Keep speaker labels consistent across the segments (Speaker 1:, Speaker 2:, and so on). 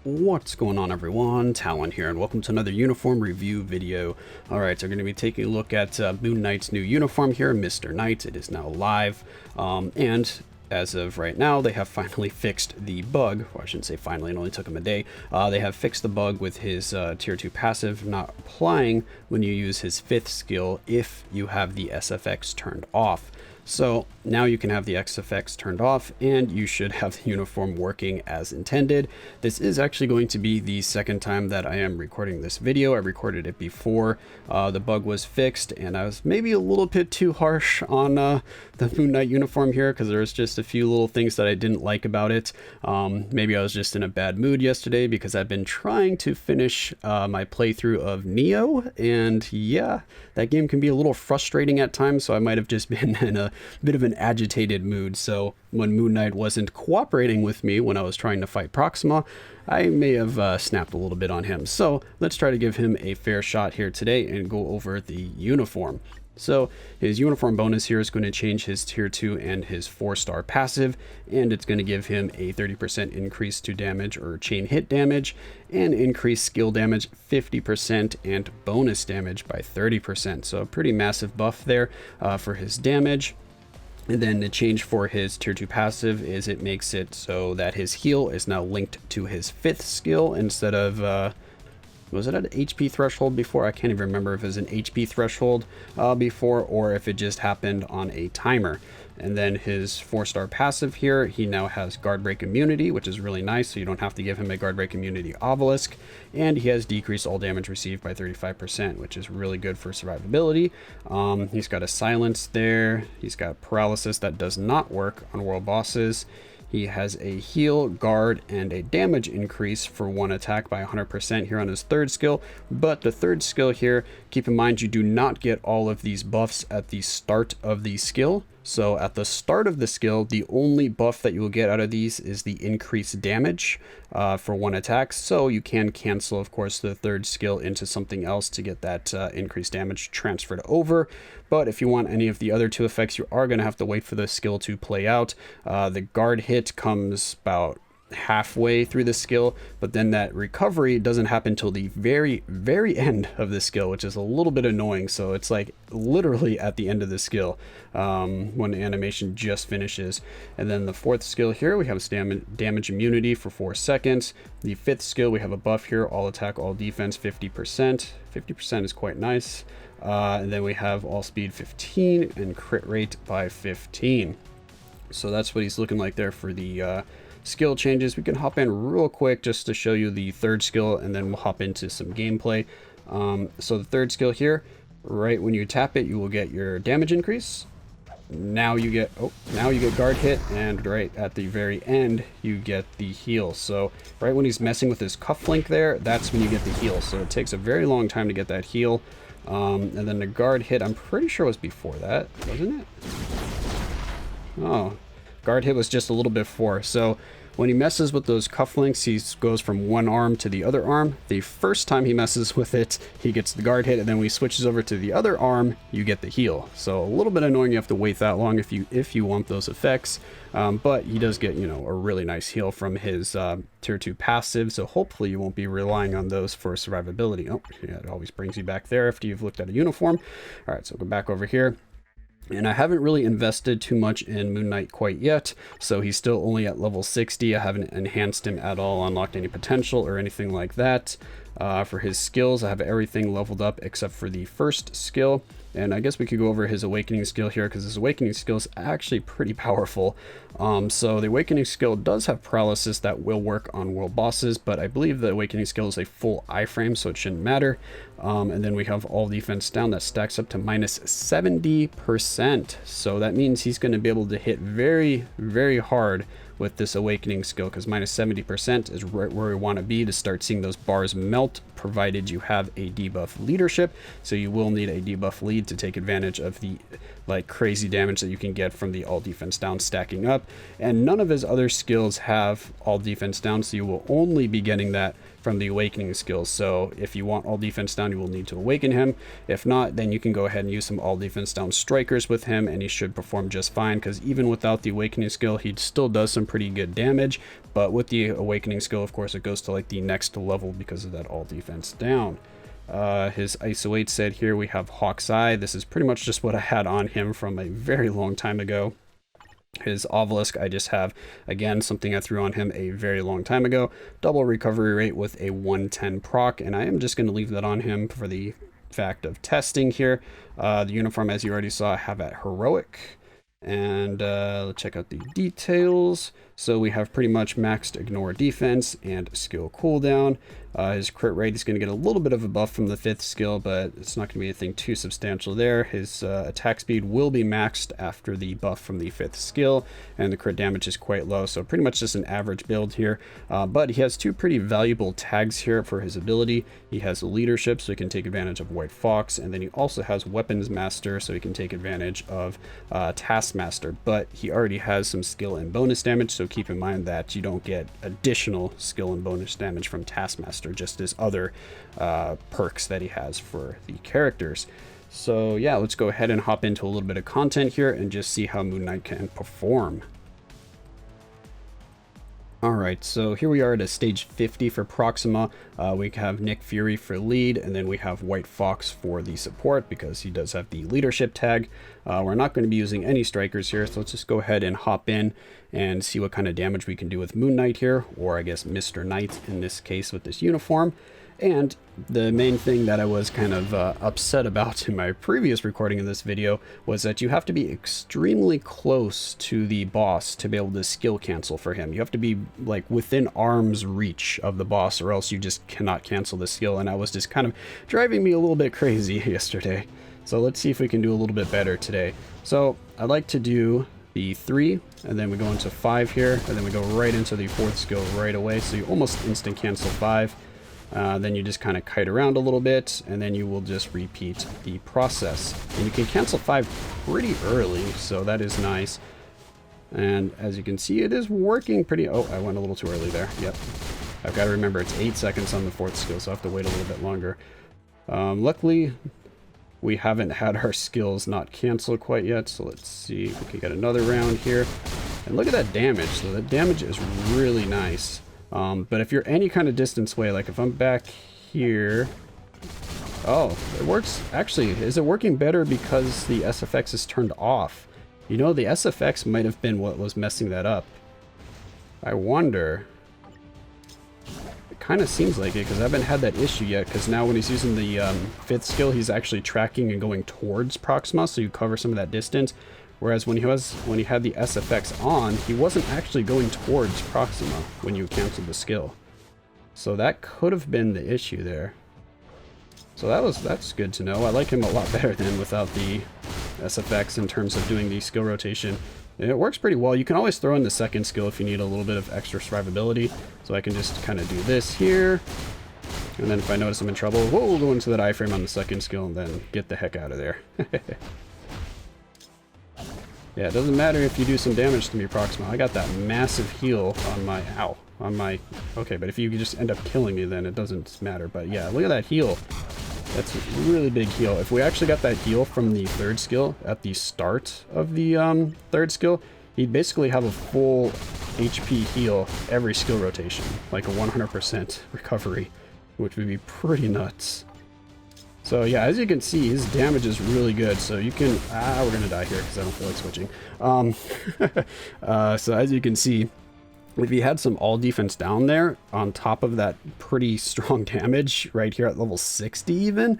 Speaker 1: What's going on, everyone? Talen here, and welcome to another uniform review video. Alright, so we're going to be taking a look at Moon Knight's new uniform here, Mr. Knight. It is now live, and as of right now, they have finally fixed the bug. Well, I shouldn't say finally, it only took them a day. They have fixed the bug with his tier 2 passive not applying when you use his 5th skill if you have the SFX turned off. So now you can have the SFX turned off and you should have the uniform working as intended. This is actually going to be the second time that I am recording this video. I recorded it before the bug was fixed, and I was maybe a little bit too harsh on the Moon Knight uniform here because there was just a few little things that I didn't like about it. Maybe I was just in a bad mood yesterday because I've been trying to finish my playthrough of Neo, and yeah, that game can be a little frustrating at times, so I might have just been in a bit of an agitated mood. So when Moon Knight wasn't cooperating with me when I was trying to fight Proxima, I may have snapped a little bit on him. So let's try to give him a fair shot here today and go over the uniform. So his uniform bonus here is going to change his tier 2 and his 4-star passive, and it's going to give him a 30% increase to damage or chain hit damage, and increase skill damage 50% and bonus damage by 30%. So a pretty massive buff there for his damage. And then the change for his tier 2 passive is it makes it so that his heal is now linked to his 5th skill instead of was it at an HP threshold before? I can't even remember if it was an HP threshold before or if it just happened on a timer. And then his 4-star passive here, he now has guard break immunity, which is really nice, so you don't have to give him a guard break immunity obelisk. And he has decreased all damage received by 35%, which is really good for survivability. He's got a silence there. He's got paralysis that does not work on world bosses. He has a heal, guard, and a damage increase for one attack by 100% here on his 3rd skill. But the 3rd skill here, keep in mind you do not get all of these buffs at the start of the skill. So at the start of the skill, the only buff that you will get out of these is the increased damage for one attack. So you can cancel, of course, the 3rd skill into something else to get that increased damage transferred over. But if you want any of the other 2 effects, you are going to have to wait for the skill to play out. The guard hit comes about halfway through the skill, but then that recovery doesn't happen until the very end of the skill, which is a little bit annoying. So it's like literally at the end of the skill when the animation just finishes. And then the 4th skill here, we have damage immunity for 4 seconds. The 5th skill, we have a buff here, all attack, all defense 50%. 50% is quite nice. And then we have all speed 15 and crit rate by 15. So that's what he's looking like there for the skill changes. We can hop in real quick just to show you the 3rd skill, and then we'll hop into some gameplay. So the 3rd skill here, right when you tap it, you will get your damage increase. Now you get guard hit, and right at the very end you get the heal. So right when he's messing with his cufflink there, that's when you get the heal. So it takes a very long time to get that heal. And then the guard hit, I'm pretty sure was before that, wasn't it? Oh, guard hit was just a little bit before. So when he messes with those cufflinks, he goes from one arm to the other arm. The first time he messes with it, he gets the guard hit, and then when he switches over to the other arm, you get the heal. So a little bit annoying you have to wait that long if you want those effects. But he does get, a really nice heal from his tier 2 passive, so hopefully you won't be relying on those for survivability. Oh, yeah, it always brings you back there after you've looked at a uniform. All right, so go back over here. And I haven't really invested too much in Moon Knight quite yet, so he's still only at level 60. I haven't enhanced him at all, unlocked any potential or anything like that. For his skills, I have everything leveled up except for the 1st skill. And I guess we could go over his awakening skill here, because his awakening skill is actually pretty powerful. So the awakening skill does have paralysis that will work on world bosses, but I believe the awakening skill is a full iframe, so it shouldn't matter. And then we have all defense down. That stacks up to minus 70%. So that means he's going to be able to hit very hard with this awakening skill, because minus 70% is right where we want to be to start seeing those bars melt, provided you have a debuff leadership. So you will need a debuff lead to take advantage of the crazy damage that you can get from the all defense down stacking up. And none of his other skills have all defense down, so you will only be getting that from the awakening skills. So if you want all defense down, you will need to awaken him. If not, then you can go ahead and use some all defense down strikers with him, and he should perform just fine, because even without the awakening skill, he still does some pretty good damage. But with the awakening skill, of course, it goes to like the next level because of that all defense down. His ISO 8 set here, we have Hawk's Eye. This is pretty much just what I had on him from a very long time ago. His obelisk, I just have, again, something I threw on him a very long time ago. Double recovery rate with a 110 proc, and I am just going to leave that on him for the fact of testing here. The uniform, as you already saw, I have at heroic. And let's check out the details. So we have pretty much maxed ignore defense and skill cooldown. His crit rate is going to get a little bit of a buff from the 5th skill, but it's not going to be anything too substantial there. His attack speed will be maxed after the buff from the 5th skill, and the crit damage is quite low, so pretty much just an average build here. But he has 2 pretty valuable tags here for his ability. He has leadership, so he can take advantage of White Fox, and then he also has weapons master, so he can take advantage of Taskmaster. But he already has some skill and bonus damage, so keep in mind that you don't get additional skill and bonus damage from Taskmaster, just as other perks that he has for the characters. So yeah, let's go ahead and hop into a little bit of content here and just see how Moon Knight can perform. Alright, so here we are at a stage 50 for Proxima. We have Nick Fury for lead, and then we have White Fox for the support because he does have the leadership tag. We're not going to be using any strikers here, so let's just go ahead and hop in and see what kind of damage we can do with Moon Knight here, or I guess Mr. Knight in this case with this uniform. And the main thing that I was kind of upset about in my previous recording of this video was that you have to be extremely close to the boss to be able to skill cancel for him. You have to be like within arm's reach of the boss, or else you just cannot cancel the skill, and that was just kind of driving me a little bit crazy yesterday. So let's see if we can do a little bit better today. So I like to do the 3, and then we go into 5 here, and then we go right into the 4th skill right away, so you almost instant cancel 5. Then you just kind of kite around a little bit, and then you will just repeat the process. And you can cancel 5 pretty early, so that is nice. And as you can see, it is working pretty... Oh, I went a little too early there. Yep. I've got to remember it's 8 seconds on the 4th skill, so I have to wait a little bit longer. Luckily, we haven't had our skills not cancel quite yet, so let's see if we can get another round here. And look at that damage. So that damage is really nice. But if you're any kind of distance away, like if I'm back here... Oh, it works. Actually, is it working better because the SFX is turned off? You know, the SFX might have been what was messing that up. I wonder. It kind of seems like it, because I haven't had that issue yet, because now when he's using the 5th skill, he's actually tracking and going towards Proxima, so you cover some of that distance. Whereas when he had the SFX on, he wasn't actually going towards Proxima when you canceled the skill. So that could have been the issue there. So that's good to know. I like him a lot better than without the SFX in terms of doing the skill rotation. And it works pretty well. You can always throw in the 2nd skill if you need a little bit of extra survivability. So I can just kind of do this here. And then if I notice I'm in trouble, we'll go into that iframe on the 2nd skill and then get the heck out of there. Yeah, it doesn't matter if you do some damage to me, Proxima. I got that massive heal on my... Ow. On my... Okay, but if you just end up killing me, then it doesn't matter. But yeah, look at that heal. That's a really big heal. If we actually got that heal from the 3rd skill at the start of the 3rd skill, he'd basically have a full HP heal every skill rotation. Like a 100% recovery, which would be pretty nuts. So yeah, as you can see, his damage is really good. So you can... we're going to die here because I don't feel like switching. So as you can see, if he had some all defense down there, on top of that pretty strong damage right here at level 60 even,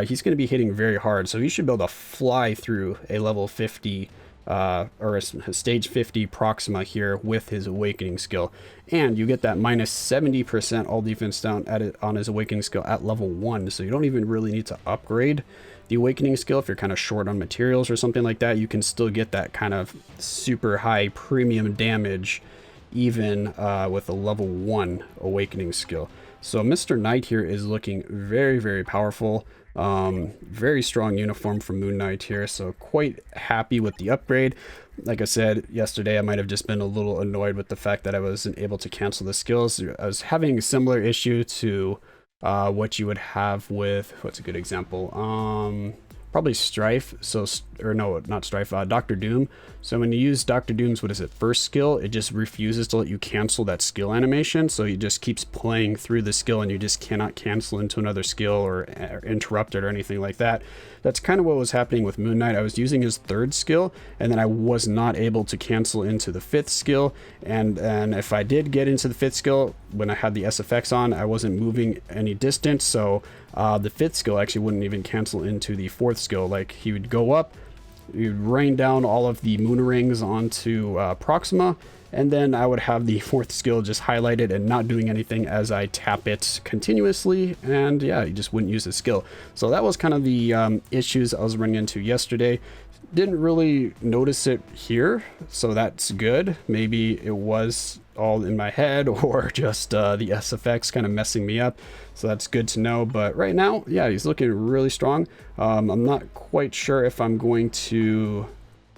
Speaker 1: he's going to be hitting very hard. So he should be able to fly through a level 50 or a stage 50 Proxima here with his awakening skill. And you get that minus 70% all defense down at it on his awakening skill at level 1. So you don't even really need to upgrade the awakening skill. If you're kind of short on materials or something like that, you can still get that kind of super high premium damage even with a level 1 awakening skill. So Mr. Knight here is looking very, very powerful. Very strong uniform from Moon Knight here, so quite happy with the upgrade. Like I said yesterday, I might have just been a little annoyed with the fact that I wasn't able to cancel the skills. I was having a similar issue to what you would have with, what's a good example? Probably Strife. So, or no, not Strife, Dr. Doom. So when you use Dr. Doom's, what is it, first skill, it just refuses to let you cancel that skill animation. So he just keeps playing through the skill and you just cannot cancel into another skill or interrupt it or anything like that. That's kind of what was happening with Moon Knight. I was using his third skill and then I was not able to cancel into the fifth skill. And if I did get into the fifth skill, when I had the SFX on, I wasn't moving any distance. So the fifth skill actually wouldn't even cancel into the fourth skill. Like he would go up, you'd rain down all of the moon rings onto Proxima, and then I would have the fourth skill just highlighted and not doing anything as I tap it continuously, and yeah, you just wouldn't use the skill. So that was kind of the issues I was running into yesterday. Didn't really notice it here, so that's good. Maybe it was all in my head or just the SFX kind of messing me up, so that's good to know. But right now, yeah, he's looking really strong. I'm not quite sure if I'm going to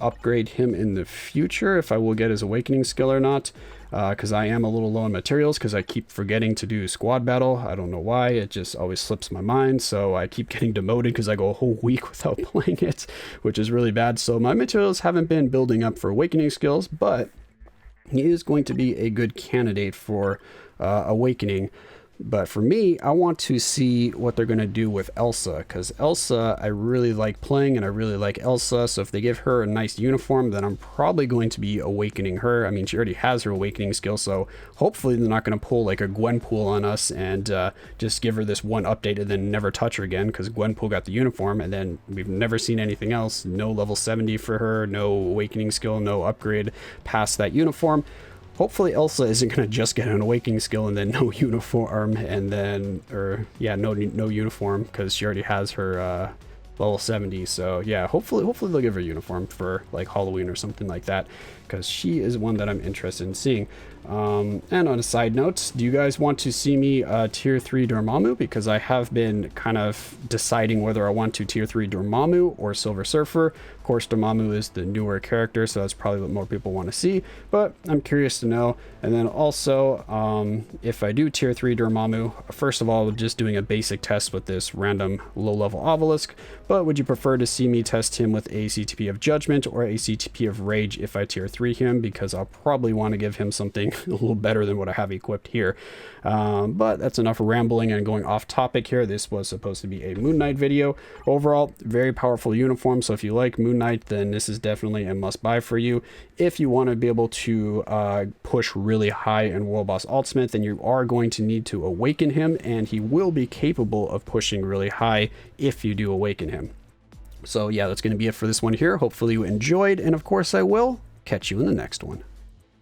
Speaker 1: upgrade him in the future, if I will get his awakening skill or not, because I am a little low on materials because I keep forgetting to do squad battle. I don't know why, it just always slips my mind, so I keep getting demoted because I go a whole week without playing it, which is really bad. So my materials haven't been building up for awakening skills, but he is going to be a good candidate for awakening. But for me, I want to see what they're going to do with Elsa, because Elsa, I really like playing and I really like Elsa. So if they give her a nice uniform, then I'm probably going to be awakening her. I mean, she already has her awakening skill, so hopefully they're not going to pull like a Gwenpool on us and just give her this one update and then never touch her again, because Gwenpool got the uniform and then we've never seen anything else. No level 70 for her, no awakening skill, no upgrade past that uniform. Hopefully Elsa isn't going to just get an awakening skill and then no uniform and then, or yeah, no uniform, because she already has her level 70. So yeah, hopefully they'll give her a uniform for like Halloween or something like that, because she is one that I'm interested in seeing. And on a side note, do you guys want to see me tier 3 Dormammu? Because I have been kind of deciding whether I want to tier 3 Dormammu or Silver Surfer. Of course, Dormammu is the newer character, so that's probably what more people want to see, but I'm curious to know. And then also, if I do tier 3 Dormammu, first of all, just doing a basic test with this random low-level obelisk, but would you prefer to see me test him with a CTP of Judgment or a CTP of Rage if I tier 3 him? Because I'll probably want to give him something a little better than what I have equipped here. But that's enough rambling and going off topic here. This was supposed to be a Moon Knight video. Overall, very powerful uniform, so if you like Moon Knight, then this is definitely a must-buy for you. If you want to be able to push really high in World Boss Ultimate, then you are going to need to awaken him, and he will be capable of pushing really high if you do awaken him. So yeah, that's going to be it for this one here. Hopefully you enjoyed, and of course I will catch you in the next one.